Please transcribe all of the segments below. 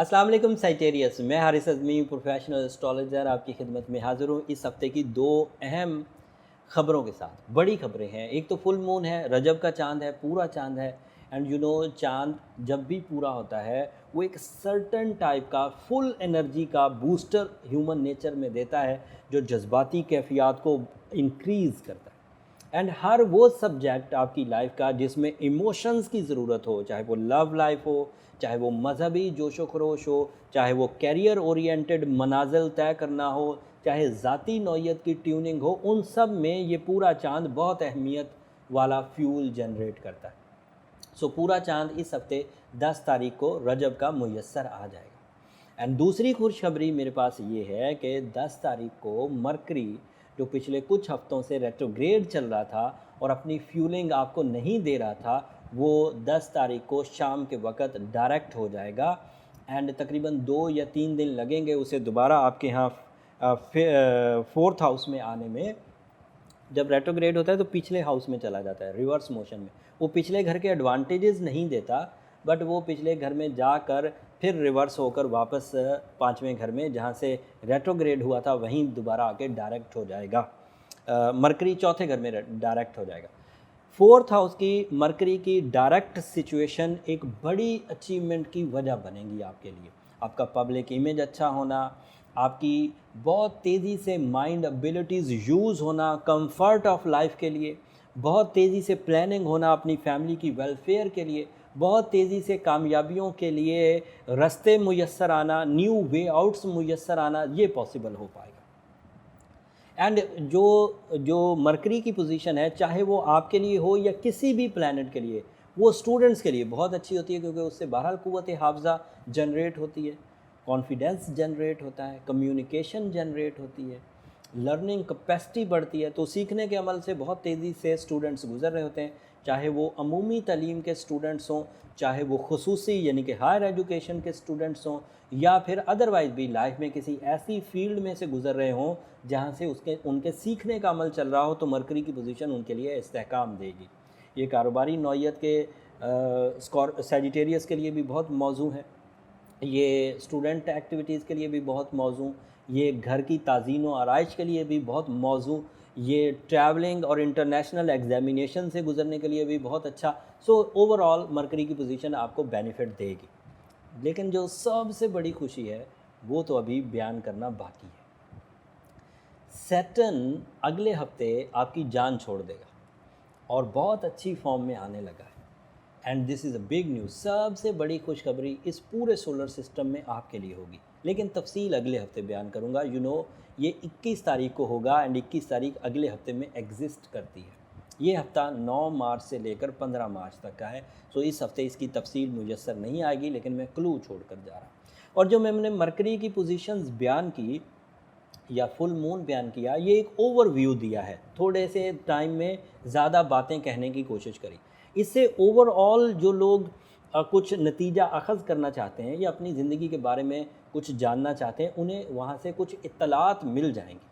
अस्सलाम वालेकुम साइटेरियस। मैं हारिस अज़मी प्रोफेशनल एस्ट्रोलॉजर आपकी खिदमत में हाज़िर हूँ इस हफ़्ते की दो अहम ख़बरों के साथ। बड़ी ख़बरें हैं। एक तो फुल मून है, रजब का चाँद है, पूरा चाँद है। एंड चाँद जब भी पूरा होता है वो एक सर्टन टाइप का फुल एनर्जी का बूस्टर ह्यूमन नेचर में देता है, जो जज्बाती कैफ़ियत को इंक्रीज़ करता है। एंड हर वो सब्जेक्ट आपकी लाइफ का जिसमें इमोशंस की ज़रूरत हो, चाहे वो लव लाइफ हो, चाहे वो मजहबी जोशो खरोश हो, चाहे वो कैरियर ओरिएंटेड मनाजिल तय करना हो, चाहे ज़ाती नौयत की ट्यूनिंग हो, उन सब में ये पूरा चांद बहुत अहमियत वाला फ्यूल जनरेट करता है। सो पूरा चांद इस हफ्ते 10 तारीख को रजब का मुयस्सर आ जाएगा। एंड दूसरी खुशखबरी मेरे पास ये है कि 10 तारीख को मरकरी, जो पिछले कुछ हफ्तों से रेट्रोग्रेड चल रहा था और अपनी फ्यूलिंग आपको नहीं दे रहा था, वो 10 तारीख को शाम के वक़्त डायरेक्ट हो जाएगा। एंड तकरीबन 2 या 3 दिन लगेंगे उसे दोबारा आपके यहाँ फोर्थ हाउस में आने में। जब रेट्रोग्रेड होता है तो पिछले हाउस में चला जाता है, रिवर्स मोशन में। वो पिछले घर के एडवांटेजेस नहीं देता, बट वो पिछले घर में जाकर फिर रिवर्स होकर वापस पाँचवें घर में, जहाँ से रेट्रोग्रेड हुआ था, वहीं दोबारा आके डायरेक्ट हो जाएगा। मरकरी चौथे घर में डायरेक्ट हो जाएगा। फोर्थ हाउस की मरकरी की डायरेक्ट सिचुएशन एक बड़ी अचीवमेंट की वजह बनेगी आपके लिए। आपका पब्लिक इमेज अच्छा होना, आपकी बहुत तेज़ी से माइंड एबिलिटीज़ यूज़ होना, कंफर्ट ऑफ लाइफ के लिए, बहुत तेज़ी से प्लानिंग होना अपनी फैमिली की वेलफेयर के लिए, बहुत तेज़ी से कामयाबियों के लिए रास्ते मुयस्सर आना, न्यू वे आउट्स मुयस्सर आना, ये पॉसिबल हो पाएगा। एंड जो जो मरकरी की पोजीशन है, चाहे वो आपके लिए हो या किसी भी प्लैनेट के लिए, वो स्टूडेंट्स के लिए बहुत अच्छी होती है, क्योंकि उससे बहरहाल क़ुव्वत हाफ़ज़ा जनरेट होती है, कॉन्फिडेंस जनरेट होता है, कम्युनिकेशन जनरेट होती है, लर्निंग कैपेसिटी बढ़ती है। तो सीखने के अमल से बहुत तेज़ी से स्टूडेंट्स गुज़र रहे होते हैं, चाहे वो अमूमी तालीम के स्टूडेंट्स हों, चाहे वो खुसूसी यानी कि हायर एजुकेशन के स्टूडेंट्स हों, या फिर अदरवाइज़ भी लाइफ में किसी ऐसी फील्ड में से गुज़र रहे हों जहाँ से उसके उनके सीखने का अमल चल रहा हो, तो मरकरी की पोजीशन उनके लिए इस्तेहकाम देगी। ये कारोबारी नौयत के सैजिटेरियस के लिए भी बहुत मौजू है, ये स्टूडेंट एक्टिविटीज़ के लिए भी बहुत मौजू, ये घर की ताज़ीन व आराइश के लिए भी बहुत मौजू, ये ट्रैवलिंग और इंटरनेशनल एग्जामिनेशन से गुज़रने के लिए भी बहुत अच्छा। सो ओवरऑल मरकरी की पोजीशन आपको बेनिफिट देगी। लेकिन जो सबसे बड़ी खुशी है वो तो अभी बयान करना बाकी है। सैटर्न अगले हफ्ते आपकी जान छोड़ देगा और बहुत अच्छी फॉर्म में आने लगा है। And this is a big news. सबसे बड़ी खुशखबरी इस पूरे सोलर सिस्टम में आपके लिए होगी, लेकिन तफसील अगले हफ्ते बयान करूँगा। ये 21 तारीख को होगा एंड 21 तारीख अगले हफ्ते में एग्जिस्ट करती है। ये हफ़्ता 9 मार्च से लेकर 15 मार्च तक का है। सो इस हफ़्ते इसकी तफसील मुयस्सर नहीं आएगी, लेकिन मैं क्लू छोड़ कर जा रहा हूँ। और जो मैंने मरकरी की पोजीशंस बयान की या फुल मून बयान किया, ये एक ओवरव्यू दिया है, थोड़े से टाइम में ज़्यादा बातें कहने की कोशिश करी। इससे ओवरऑल जो लोग कुछ नतीजा अखज़ करना चाहते हैं या अपनी ज़िंदगी के बारे में कुछ जानना चाहते हैं, उन्हें वहाँ से कुछ इत्तलात मिल जाएंगी।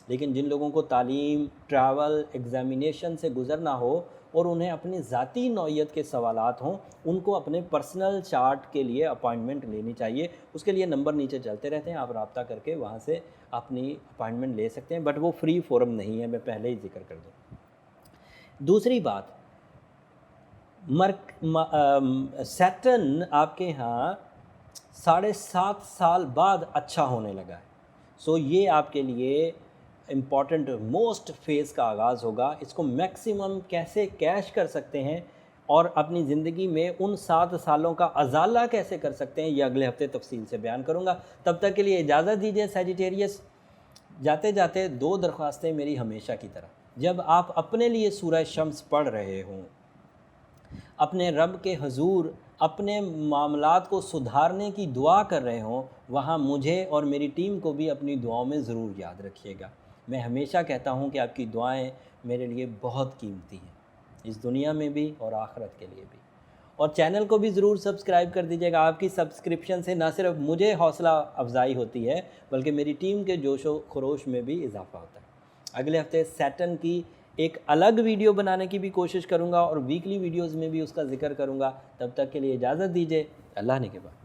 लेकिन जिन लोगों को तालीम, ट्रैवल, एग्ज़ामिनेशन से गुज़रना हो और उन्हें अपनी ज़ाती नौयत के सवालात हों, उनको अपने पर्सनल चार्ट के लिए अपॉइंटमेंट लेनी चाहिए। उसके लिए नंबर नीचे चलते रहते हैं, आप रब्ता करके वहाँ से अपनी अपॉइंटमेंट ले सकते हैं, बट वो फ्री फोरम नहीं है, मैं पहले ही जिक्र कर दूँ। दूसरी बात, सैटर्न आपके यहाँ 7.5 साल बाद अच्छा होने लगा है। सो ये आपके लिए इम्पॉर्टेंट मोस्ट फेज़ का आगाज़ होगा। इसको मैक्सिमम कैसे कैश कर सकते हैं और अपनी ज़िंदगी में उन 7 सालों का अजाला कैसे कर सकते हैं, ये अगले हफ्ते तफसील से बयान करूँगा। तब तक के लिए इजाज़त दीजिए सैजिटेरियस। जाते जाते 2 दरख्वास्तें मेरी हमेशा की तरह। जब आप अपने लिए सूरह शम्स पढ़ रहे हों, अपने रब के हजूर अपने मामलात को सुधारने की दुआ कर रहे हों, वहाँ मुझे और मेरी टीम को भी अपनी दुआओं में ज़रूर याद रखिएगा। मैं हमेशा कहता हूँ कि आपकी दुआएं मेरे लिए बहुत कीमती हैं, इस दुनिया में भी और आखिरत के लिए भी। और चैनल को भी ज़रूर सब्सक्राइब कर दीजिएगा। आपकी सब्सक्रिप्शन से ना सिर्फ मुझे हौसला अफजाई होती है, बल्कि मेरी टीम के जोशो खरोश में भी इजाफ़ा होता है। अगले हफ्ते सैटर्न की एक अलग वीडियो बनाने की भी कोशिश करूँगा और वीकली वीडियोज़ में भी उसका जिक्र करूँगा। तब तक के लिए इजाज़त दीजिए। अल्लाह ने के बाद।